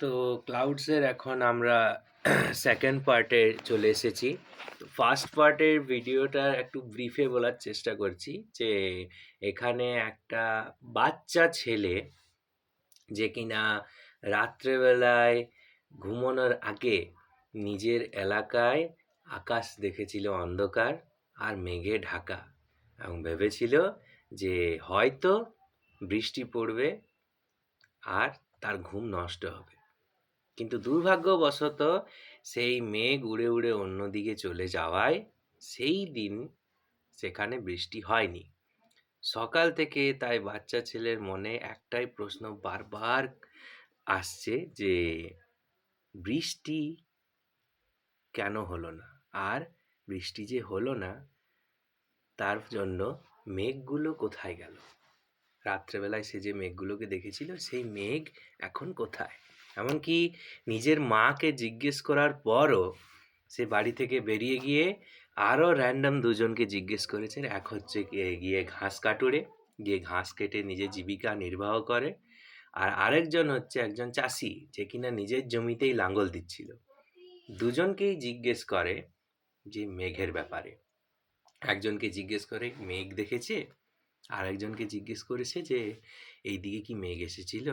তো ক্লাউডসের এখন আমরা সেকেন্ড পার্টে চলে এসেছি। ফার্স্ট পার্টের ভিডিওটা একটু ব্রিফে বলার চেষ্টা করছি যে এখানে একটা বাচ্চা ছেলে যে কিনা রাত্রেবেলায় ঘুমানোর আগে নিজের এলাকায় আকাশ দেখেছিল অন্ধকার আর মেঘে ঢাকা এবং ভেবেছিল যে হয়তো বৃষ্টি পড়বে আর তার ঘুম নষ্ট হবে। কিন্তু দুর্ভাগ্যবশত সেই মেঘ উড়ে উড়ে অন্যদিকে চলে যাওয়ায় সেই দিন সেখানে বৃষ্টি হয়নি। সকাল থেকে তাই বাচ্চা ছেলের মনে একটাই প্রশ্ন বারবার আসছে যে বৃষ্টি কেন হলো না, আর বৃষ্টি যে হলো না তার জন্য মেঘগুলো কোথায় গেল। রাত্রেবেলায় সে যে মেঘগুলোকে দেখেছিল সেই মেঘ এখন কোথায়। এমনকি নিজের মাকে জিজ্ঞেস করার পরও সে বাড়ি থেকে বেরিয়ে গিয়ে আরও র্যান্ডম দুজনকে জিজ্ঞেস করেছেন। এক হচ্ছে গিয়ে ঘাস কাটুরে, গিয়ে ঘাস কেটে নিজের জীবিকা নির্বাহ করে, আর আরেকজন হচ্ছে একজন চাষি যে কিনা নিজের জমিতেই লাঙ্গল দিচ্ছিল। দুজনকেই জিজ্ঞেস করে যে মেঘের ব্যাপারে। একজনকে জিজ্ঞেস করে মেঘ দেখেছে, আর একজনকে জিজ্ঞেস করেছে যে এইদিকে কি মেঘ এসেছিল।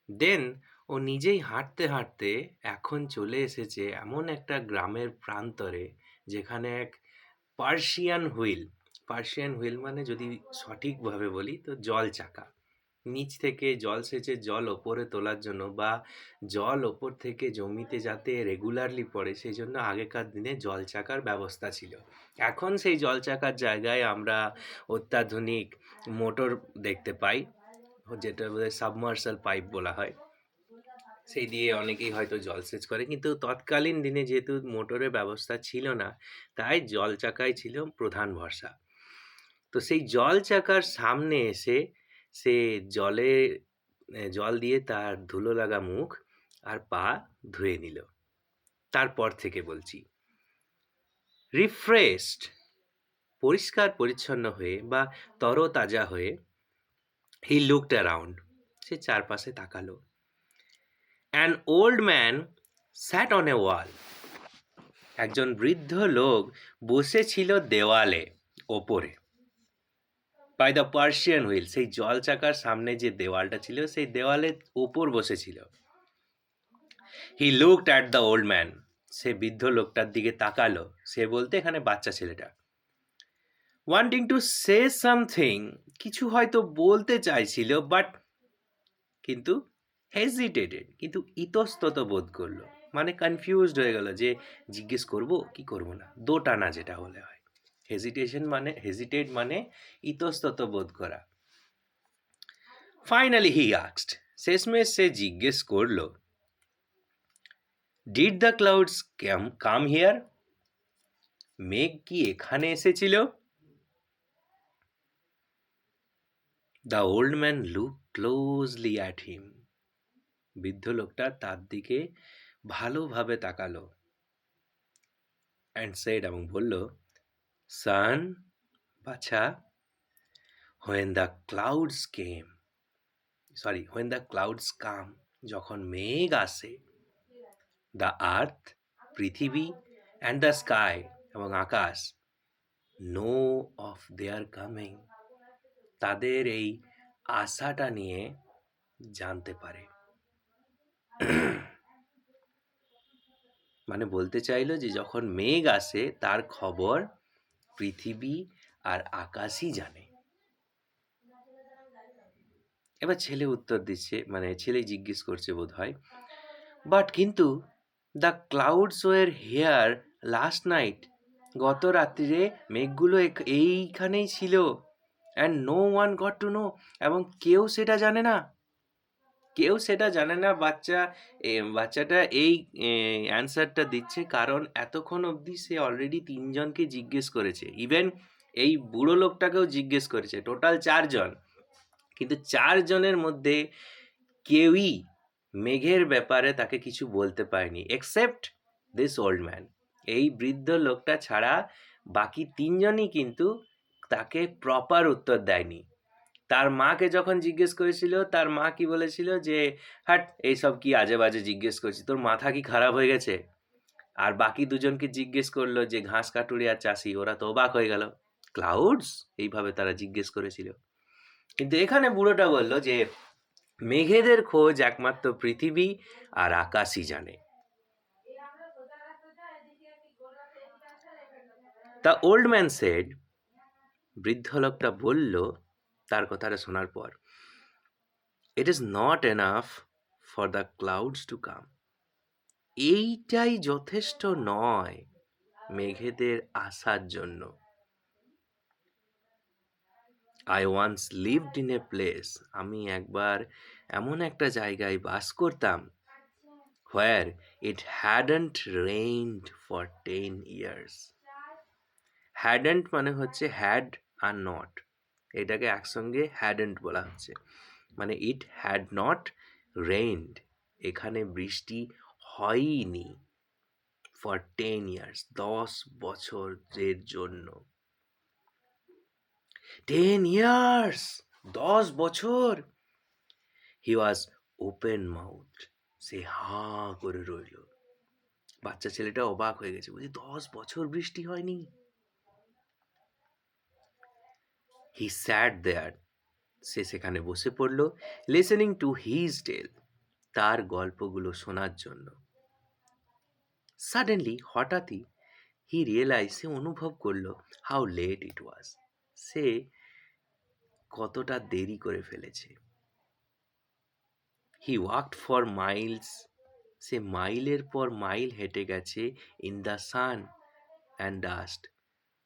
দেন ও নিজেই হাঁটতে হাঁটতে এখন চলে এসেছে এমন একটা গ্রামের প্রান্তরে যেখানে এক পার্সিয়ান হুইল মানে যদি সঠিকভাবে বলি তো জল চাকা, নিচ থেকে জল সেচের জল ওপরে তোলার জন্য বা জল ওপর থেকে জমিতে যাতে রেগুলারলি পড়ে সেই জন্য আগেকার দিনে জল চাকার ব্যবস্থা ছিল। এখন সেই জল চাকার জায়গায় আমরা অত্যাধুনিক মোটর দেখতে পাই, যেটা বোধহয় সাবমার্সাল পাইপ বলা হয়। সেই দিয়ে অনেকেই হয়তো জলসেচ করে, কিন্তু তৎকালীন দিনে যেহেতু মোটরের ব্যবস্থা ছিল না তাই জল চাকাই ছিল প্রধান ভরসা। তো সেই জল চাকার সামনে এসে সে জল দিয়ে তার ধুলো লাগা মুখ আর পা ধুয়ে নিল। তারপর থেকে বলছি, রিফ্রেশড, পরিষ্কার পরিচ্ছন্ন হয়ে বা তরতাজা হয়ে হি লুকড অ্যারাউন্ড, সে চারপাশে তাকালো। An old man sat on a wall, একজন বৃদ্ধ লোক বসেছিল দেওয়ালে ওপরে। বাই দ্য পার্সিয়ান হুইল, সেই জল চাকার সামনে যে দেওয়ালটা ছিল সেই দেওয়ালের ওপর বসেছিল। He looked at the old man, সে বৃদ্ধ লোকটার দিকে তাকালো। সে বলতে এখানে বাচ্চা ছেলেটা। ওয়ান্টিং টু সে সামথিং, কিছু হয়তো বলতে চাইছিল, বাট কিন্তু হেজিটেটেড, কিন্তু ইতস্তত বোধ করলো, মানে কনফিউজড হয়ে গেল যে জিজ্ঞেস করব কি করব না, দোটানা যেটা বলে হয়। হেজিটেট মানে ইতস্তত বোধ করা। ফাইনালি হি আস্কড, শেষমেশ সে জিজ্ঞেস করলো, did the clouds come here, মেঘ কি এখানে এসেছিল? The old man look closely at him, বৃদ্ধ লোকটা তার দিকে ভালোভাবে তাকালো। অ্যান্ড সেড, এবং বলল, সান, বাছা, when the clouds come, যখন মেঘ আসে, the earth, পৃথিবী, and the sky, এবং আকাশ, know of their coming, তাদের এই আশাটা নিয়ে জানতে পারে। মানে বলতে চাইলো যে যখন মেঘ আসে তার খবর পৃথিবী আর আকাশই জানে। এবার ছেলে উত্তর দিচ্ছে, মানে ছেলে জিজ্ঞেস করছে বোধ হয়, বাট কিন্তু the clouds were here last night, গত রাত্রিরে মেঘগুলো এইখানেই ছিল, and no one got to know, এবং কেউ সেটা জানে না। বাচ্চাটা এই অ্যান্সারটা দিচ্ছে কারণ এতক্ষণ অবধি সে অলরেডি তিনজনকে জিজ্ঞেস করেছে, ইভেন এই বুড়ো লোকটাকেও জিজ্ঞেস করেছে, টোটাল 4 জন। কিন্তু 4 জনের মধ্যে কেউই মেঘের ব্যাপারে তাকে কিছু বলতে পারেনি, এক্সেপ্ট দিস ওল্ড ম্যান। এই বৃদ্ধ লোকটা ছাড়া বাকি 3 জনই কিন্তু তাকে প্রপার উত্তর দেয়নি। তার মাকে যখন জিজ্ঞেস করেছিল, তার মা কি বলেছিল যে, "হাট! এইসব কি আজে-বাজে জিজ্ঞেস করছিস? তোর মাথা কি খারাপ হয়ে গেছে?" আর বাকি দুজনকে জিজ্ঞেস করলো যে ঘাস কাটুরি আর চাষি, ওরা তো অবাক হয়ে গেল। ক্লাউডস? এইভাবে তারা জিজ্ঞেস করেছিল। কিন্তু এখানে বুড়োটা বলল যে মেঘেদের খোঁজ একমাত্র পৃথিবী আর আকাশই জানে। দ্য ওল্ড ম্যান সেড, বৃদ্ধ লোকটা বলল তার কথাটা শোনার পর, it is not enough for the clouds to come. এইটাই যথেষ্ট নয় মেঘেদের আসার জন্য। I once lived in a place, আমি একবার এমন একটা জায়গায় বাস করতাম, where it hadn't rained for 10 years। Hadn't মানে হচ্ছে হ্যাড আর নট, এটাকে একসঙ্গে হ্যাডন্ট বলা হচ্ছে, মানে ইট হ্যাড নট রেইনড, এখানে বৃষ্টি হয়নি, ফর 10 years, 10 বছরের জন্য। 10 years, 10 বছর। হি ওয়াজ ওপেন মাউথ, সে হাঁ করে রইল। বাচ্চা ছেলেটা অবাক হয়ে গেছে, বলছে 10 বছর বৃষ্টি হয়নি। হি স্যাট দেয়ার, সে সেখানে বসে পড়ল, লিসেনিং টু হিজ টেল, তার গল্পগুলো শোনার জন্য। সাডেনলি, হঠাৎই, হি রিয়েলাইজ, সে অনুভব করলো, হাউ লেট ইট ওয়াজ, সে কতটা দেরি করে ফেলেছে। হি ওয়াকড ফর মাইলস, সে মাইলের পর মাইল হেঁটে গেছে, in the sun and dust,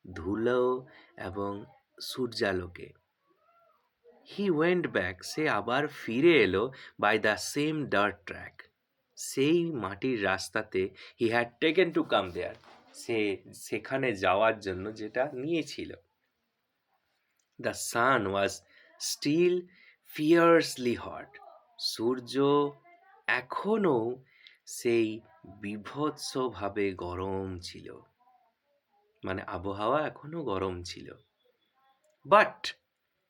ধুলো এবং সূর্যালোকে। হি ওয়েন্ট ব্যাক, সে আবার ফিরে এলো, by the same dirt track, সেই মাটির রাস্তাতে, he had taken to come there, সে সেখানে যাওয়ার জন্য যেটা নিয়েছিল। The sun was still fiercely hot, সূর্য এখনো সেই বীভৎসভাবে গরম ছিল, মানে আবহাওয়া এখনো গরম ছিল। But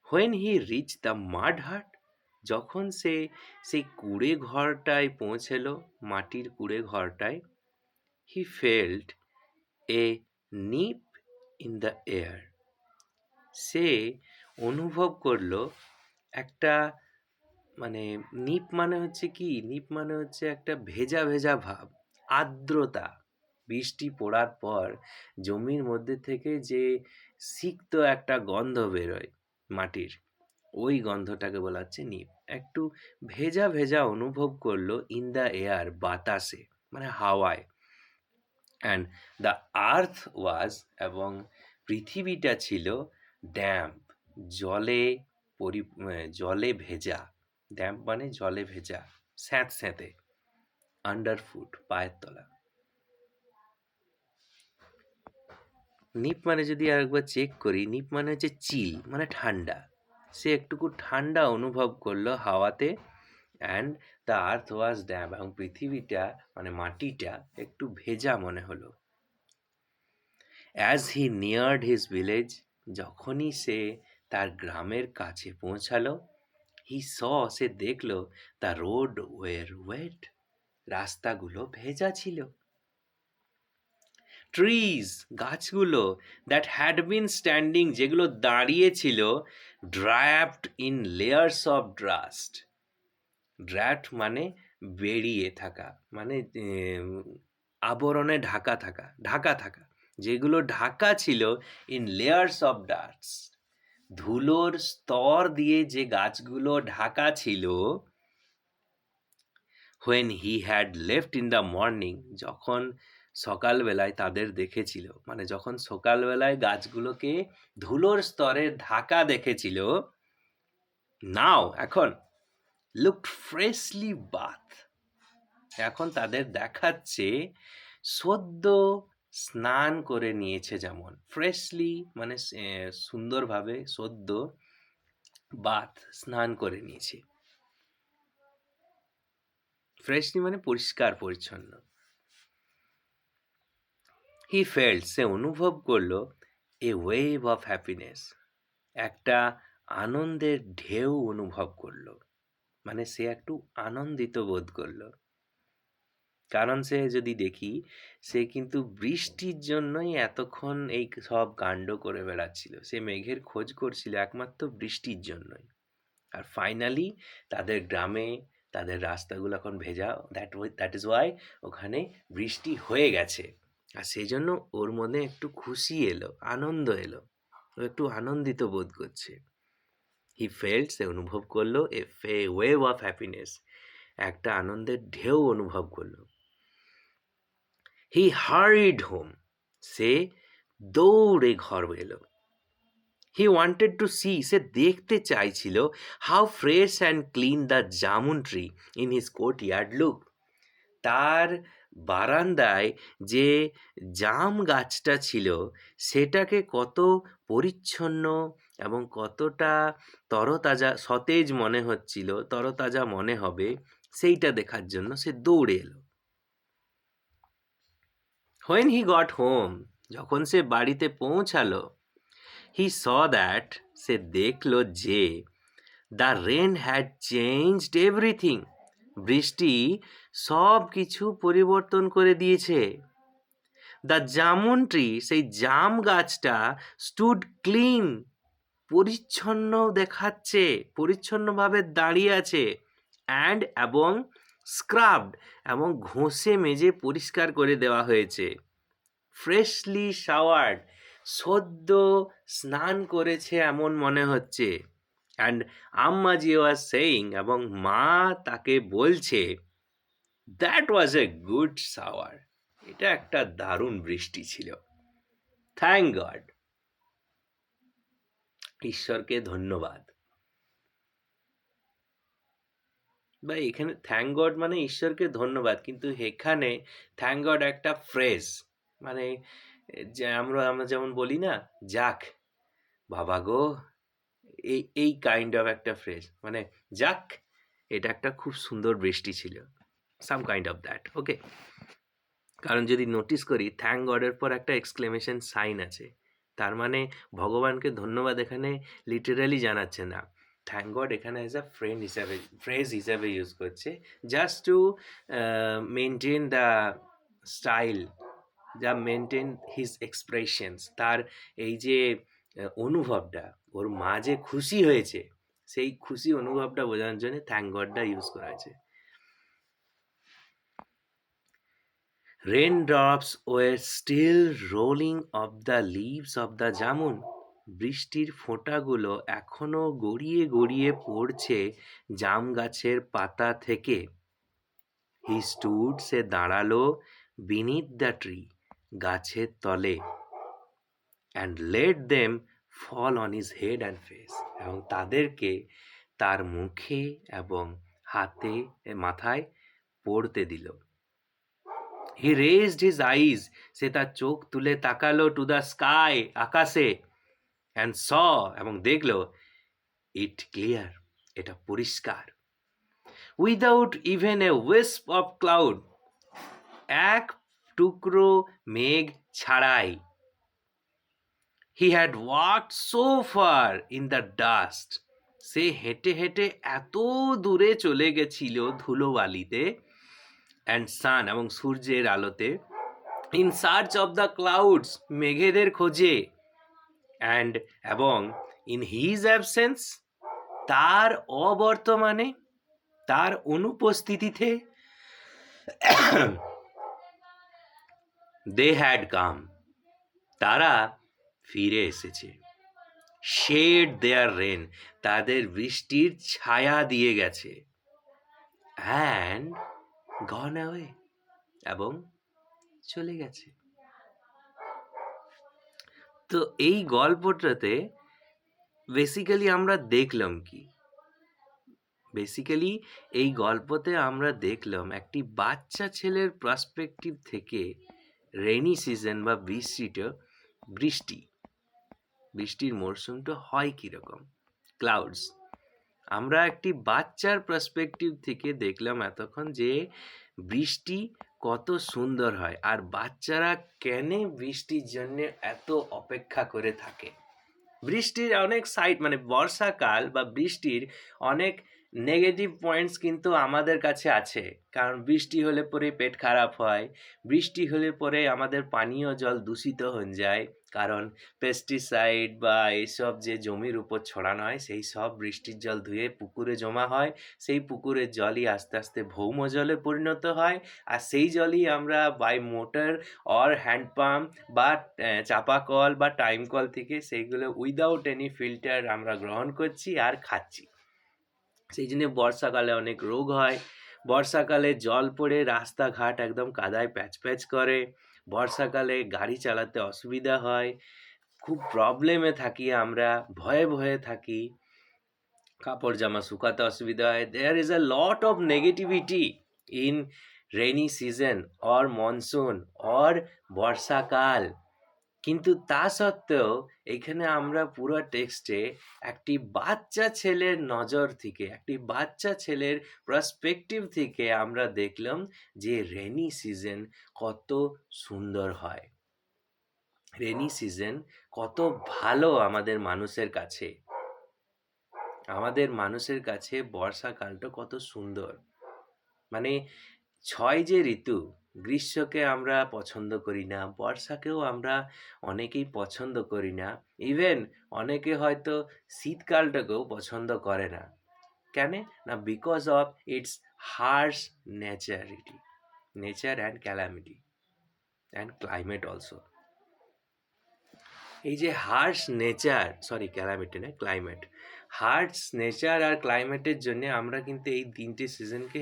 when he reach the মাড হাট, যখন সে সেই কুঁড়ে ঘরটায় পৌঁছেল, মাটির কুঁড়ে ঘরটায়, he felt a nip in the air, সে অনুভব করলো একটা, মানে নিপ মানে হচ্ছে কি, নিপ মানে হচ্ছে একটা ভেজা ভেজা ভাব, আর্দ্রতা, বৃষ্টি পড়ার পর জমির মধ্যে থেকে যে সিক্ত একটা গন্ধ বেরোয় মাটির, ওই গন্ধটাকে বলা হচ্ছে নিপ। একটু ভেজা ভেজা অনুভব করলো, ইন দ্য এয়ার, বাতাসে, মানে হাওয়ায়। অ্যান্ড দ্য আর্থ ওয়াজ, এবং পৃথিবীটা ছিল, ড্যাম্প, জলে জলে ভেজা, ড্যাম্প মানে জলে ভেজা, স্যাঁতস্যাঁতে, আন্ডারফুট, পায়ের তলা। নিপ মানে যদি আরেকবার চেক করি, নিপ মানে হচ্ছে চিল, মানে ঠান্ডা, সে একটুকু ঠান্ডা অনুভব করলো হাওয়াতে। And the earth was damp, এবং পৃথিবীটা মানে মাটিটা একটু ভেজা মনে হলো। অ্যাজ হি নিয়ার্ড হিজ ভিলেজ, যখনই সে তার গ্রামের কাছে পৌঁছালো, হি স, সে দেখলো, দ্য রোড ওয়ের ওয়েট, রাস্তাগুলো ভেজা ছিল। ট্রিজ, গাছগুলো, দ্যাট হ্যাড বিন স্ট্যান্ডিং, যেগুলো দাঁড়িয়ে ছিল, draped in layers of dust, draped মানে বেরিয়ে থাকা, মানে আবরণে ঢাকা থাকা, ঢাকা থাকা, যেগুলো ঢাকা ছিল, ইন লেয়ার্স অফ ডাস্ট, ধুলোর স্তর দিয়ে যে গাছগুলো ঢাকা ছিল। When he had left in the morning, যখন সকালবেলায় তাদের দেখেছিল, মানে যখন সকালবেলায় গাছগুলোকে ধুলোর স্তরে ঢাকা দেখেছিল, নাও, এখন, লুকড ফ্রেশলি বাথ, এখন তাদের দেখাচ্ছে সদ্য স্নান করে নিয়েছে, যেমন ফ্রেশলি মানে সুন্দরভাবে, সদ্য, বাথ স্নান করে নিয়েছে, ফ্রেশলি মানে পরিষ্কার পরিচ্ছন্ন। হি ফেল্ট, সে অনুভব করলো, এ ওয়েভ অফ হ্যাপিনেস, একটা আনন্দের ঢেউ অনুভব করলো, মানে সে একটু আনন্দিত বোধ করলো। কারণ সে যদি দেখি, সে কিন্তু বৃষ্টির জন্যই এতক্ষণ এই সব কাণ্ড করে বেড়াচ্ছিল। সে মেঘের খোঁজ করছিল একমাত্র বৃষ্টির জন্যই। আর ফাইনালি তাদের গ্রামে তাদের রাস্তাগুলো এখন ভেজা, দ্যাট ইজ ওয়াই ওখানে বৃষ্টি হয়ে গেছে। আর সেই জন্য ওর মনে একটু খুশি এলো, আনন্দ এলো, ও একটু আনন্দিত বোধ করছে। হি ফেল্ট, সে অনুভব করলো এ ওয়েভ অফ হ্যাপিনেস, একটা আনন্দের ঢেউ অনুভব করলো। হি হারিড হোম, সে দৌড়ে ঘর এলো। হি ওয়ান্টেড টু সি, সে দেখতে চাইছিল how fresh and clean the jamun tree in his court yard look. তার বারান্দায় যে জাম গাছটা ছিল সেটাকে কত পরিচ্ছন্ন এবং কতটা তরতাজা, সতেজ মনে হচ্ছিল, তরতাজা মনে হবে, সেইটা দেখার জন্য সে দৌড়ে এলো। When he got home, যখন সে বাড়িতে পৌঁছালো, he saw that, সে দেখলো যে the rain had changed everything, বৃষ্টি সব কিছু পরিবর্তন করে দিয়েছে। দ্য জামুন ট্রি, সেই জাম গাছটা স্টুড ক্লিন, পরিচ্ছন্ন দেখাচ্ছে, পরিচ্ছন্নভাবে দাঁড়িয়ে আছে। অ্যান্ড এবং স্ক্রাবড, এবং ঘষে মেজে পরিষ্কার করে দেওয়া হয়েছে। ফ্রেশলি শাওয়ার্ড, সদ্য স্নান করেছে এমন মনে হচ্ছে। অ্যান্ড আম্মাজি ওয়াজ সেইং, এবং মা তাকে বলছে, that was a good shower, এটা একটা দারুণ বৃষ্টি ছিল। থ্যাংক গড, ঈশ্বরকে ধন্যবাদ। বা এখানে থ্যাংক গড মানে ঈশ্বরকে ধন্যবাদ, কিন্তু এখানে থ্যাংক গড একটা ফ্রেজ, মানে যে আমরা যেমন বলি না, যাক বাবা গো, এই কাইন্ড অফ একটা ফ্রেজ, মানে যাক এটা একটা খুব সুন্দর বৃষ্টি ছিল, সাম কাইন্ড অফ দ্যাট। ওকে, কারণ যদি নোটিস করি থ্যাংক গডের পর একটা এক্সক্লেমেশন সাইন আছে, তার মানে ভগবানকে ধন্যবাদ এখানে লিটারালি জানাচ্ছে না, থ্যাংক গড এখানে অ্যাজ আ ফ্রেজ হিসাবে ইউজ করছে, just to maintain the style, যা মেনটেন হিজ এক্সপ্রেশনস, তার এই যে অনুভবটা, ওর মা যে খুশি হয়েছে সেই খুশি অনুভবটা বোঝানোর জন্য থ্যাংক গডটা ইউজ করা হয়েছে। Raindrops were still rolling off the leaves of the jamun, বৃষ্টির ফোঁটাগুলো এখনো গড়িয়ে গড়িয়ে পড়ছে জাম গাছের পাতা থেকে। হি স্টুড, সে দাঁড়ালো, বিনিথ দ্য ট্রি, গাছের তলে, and let them fall on his head and face, এবং তাদেরকে তার মুখে এবং হাতে, মাথায় পড়তে দিল। হি রেজড হিজ আইজ, সে তার চোখ তুলে তাকালো টু দ্য স্কাই, আকাশে, অ্যান্ড স, এবং দেখলো, ইট ক্লিয়ার, এটা পরিষ্কার। Without even a wisp of cloud, এক টুকরো মেঘ ছাড়াই। He had walked so far in the dust, সে হেঁটে হেঁটে এত দূরে চলে গেছিল ধুলোবালিতে, অ্যান্ড সান, এবং সূর্যের আলোতে, in search of the clouds, মেঘেদের খোঁজে, অ্যান্ড এবং ইন হিজ অ্যাবসেন্স, তার অবর্তমানে, তার অনুপস্থিতিতে, দে হ্যাড কাম, তারা ফিরে এসেছে। শেড দেয়ার রেন, তাদের বৃষ্টির ছায়া দিয়ে গেছে। অ্যান্ড গন অ্যাওয়ে, এবং চলে গেছে। তো এই গল্পটাতে বেসিক্যালি আমরা দেখলাম কি? বেসিক্যালি এই গল্পতে আমরা দেখলাম একটি বাচ্চা ছেলের পার্সপেক্টিভ থেকে রেনি সিজন বা বৃষ্টির মরশুমটা হয় কীরকম, ক্লাউডস। আমরা একটি বাচ্চার পার্সপেক্টিভ থেকে দেখলাম এতক্ষণ যে বৃষ্টি কত সুন্দর হয়, আর বাচ্চারা কেন বৃষ্টির জন্য এত অপেক্ষা করে থাকে। বৃষ্টির অনেক সাইড মানে বর্ষাকাল বা বৃষ্টির অনেক নেগেটিভ পয়েন্টস কিন্তু আমাদের কাছে আছে। কারণ বৃষ্টি হলে পরে পেট খারাপ হয়। বৃষ্টি হলে পরে আমাদের পানীয় জল দূষিত হয়ে যায়। কারণ পেস্টিসাইড বা এইসব যে জমির উপর ছড়ানো হয় সেই সব বৃষ্টির জল ধুয়ে পুকুরে জমা হয়। সেই পুকুরের জলই আস্তে আস্তে ভৌম জলে পরিণত হয়। আর সেই জলই আমরা by motor or hand pump বা চাপা কল বা টাইম কল থেকে সেইগুলো উইদাউট এনি ফিল্টার আমরা গ্রহণ করছি আর খাচ্ছি। সেই জন্য বর্ষাকালে অনেক রোগ হয়। বর্ষাকালে জল পড়ে রাস্তাঘাট একদম কাদায় প্যাচ প্যাচ করে। বর্ষাকালে গাড়ি চালাতে অসুবিধা হয়। খুব প্রবলেমে থাকি আমরা, ভয়ে ভয়ে থাকি। কাপড় জামা শুকাতে অসুবিধা হয়। There is a lot of negativity in rainy season or monsoon or বর্ষাকাল। কিন্তু তা সত্ত্বেও এখানে আমরা পুরো টেক্সটে একটি বাচ্চা ছেলের নজর থেকে, একটি বাচ্চা ছেলের পার্সপেক্টিভ থেকে আমরা দেখলাম যে রেনি সিজন কত সুন্দর হয়, রেনি সিজন কত ভালো আমাদের মানুষের কাছে। আমাদের মানুষের কাছে বর্ষাকালটা কত সুন্দর। মানে ৬ যে ঋতু, গ্রীষ্মকে আমরা পছন্দ করি না, বর্ষাকেও আমরা অনেকেই পছন্দ করি না। ইভেন অনেকে হয়তো শীতকালটাকেও পছন্দ করে না। কেন? না because of its harsh naturity, nature and calamity and climate also. এই যে হার্শ নেচার, সরি ক্যালামিটি না, ক্লাইমেট, হার্শ নেচার আর ক্লাইমেটের জন্য আমরা কিন্তু এই ৩টে সিজনকে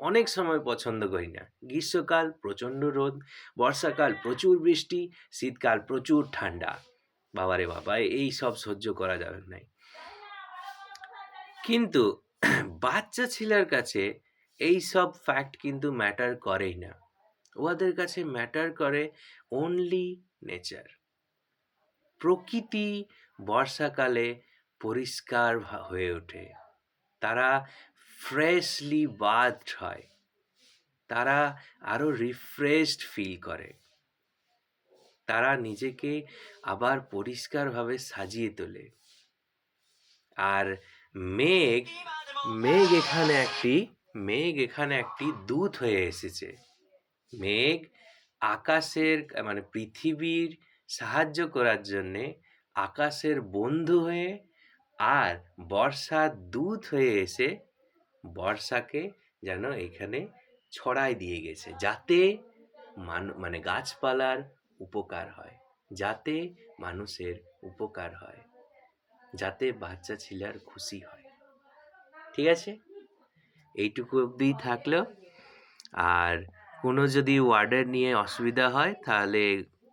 অনেক সময় পছন্দ করি না। গ্রীষ্মকাল প্রচণ্ড রোদ, বর্ষাকাল প্রচুর বৃষ্টি, শীতকাল প্রচুর ঠান্ডা। বাবারে বাবা, এই সব সহ্য করা যাবে না। কিন্তু বাচ্চা ছেলের কাছে এই সব ফ্যাক্ট কিন্তু ম্যাটার করেই না। ওদের কাছে ম্যাটার করে অনলি নেচার। প্রকৃতি বর্ষাকালে পরিষ্কার হয়ে ওঠে, তারা ফ্রেশলি বাথড হয়, তারা আরো রিফ্রেশড ফিল করে, তারা নিজেকে আবার পরিষ্কারভাবে সাজিয়ে তোলে। আর মেঘ মেঘ এখানে একটি দূত হয়ে এসেছে। মেঘ আকাশের মানে পৃথিবীর সাহায্য করার জন্যে আকাশের বন্ধু হয়ে আর বর্ষার দূত হয়ে এসে বর্ষাকে যেন এখানে ছড়াই দিয়ে গেছে, যাতে মানে গাছপালার উপকার হয়, যাতে মানুষের উপকার হয়, যাতে বাচ্চা ছেলের খুশি হয়। ঠিক আছে, এইটুকু অবধি থাকলো। আর কোনো যদি ওয়ার্ডের নিয়ে অসুবিধা হয় তাহলে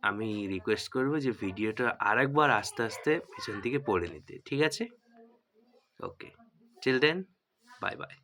আমি রিকোয়েস্ট করবো যে ভিডিওটা আরেকবার আস্তে আস্তে পিছন থেকে পড়ে নিতে। ঠিক আছে? ওকে, টিল দেন, বাই বাই।